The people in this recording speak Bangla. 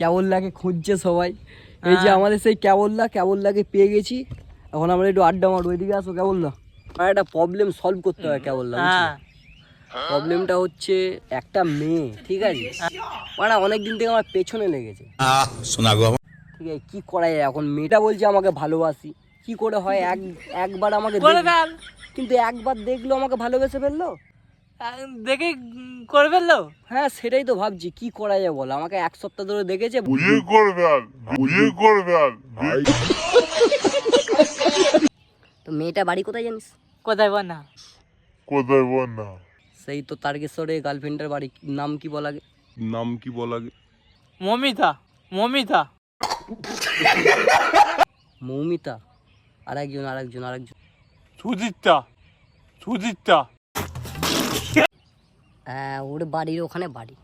কেবলদাকে খুঁজছে সবাই। এই যে আমাদের সেই কেবলদাকে পেয়ে গেছি। এখন আমরা একটু আড্ডা মারবো, এদিকে আসো কেবলদা। আমার একটা প্রবলেম সলভ করতে হয় কেবলদা। প্রবলেমটা হচ্ছে একটা মেয়ে, ঠিক আছে, মানে অনেকদিন থেকে আমার পেছনে লেগেছে। ঠিক আছে, কি করা যায় এখন? মেয়েটা বলছে আমাকে ভালোবাসি, কি করে হয়? একবার আমাকে কিন্তু একবার দেখলো আমাকে ভালোবেসে ফেললো, দেখে করে ফেললো। হ্যাঁ সেটাই তো ভাবছি, কি করা যায় বলো? আমাকে এক সপ্তাহ ধরে দেখেছে। তো মেয়েটা বাড়ি কোথায় জানিস? কোথায় বল না? সেই তো তারকেশ্বরে। গার্লফ্রেন্ডের বাড়ি নাম কি বলা গে? মমিতা। মৌমিতা। আরেকজন। সুজিতটা। হ্যাঁ, ওর বাড়ির ওখানে বাড়ি।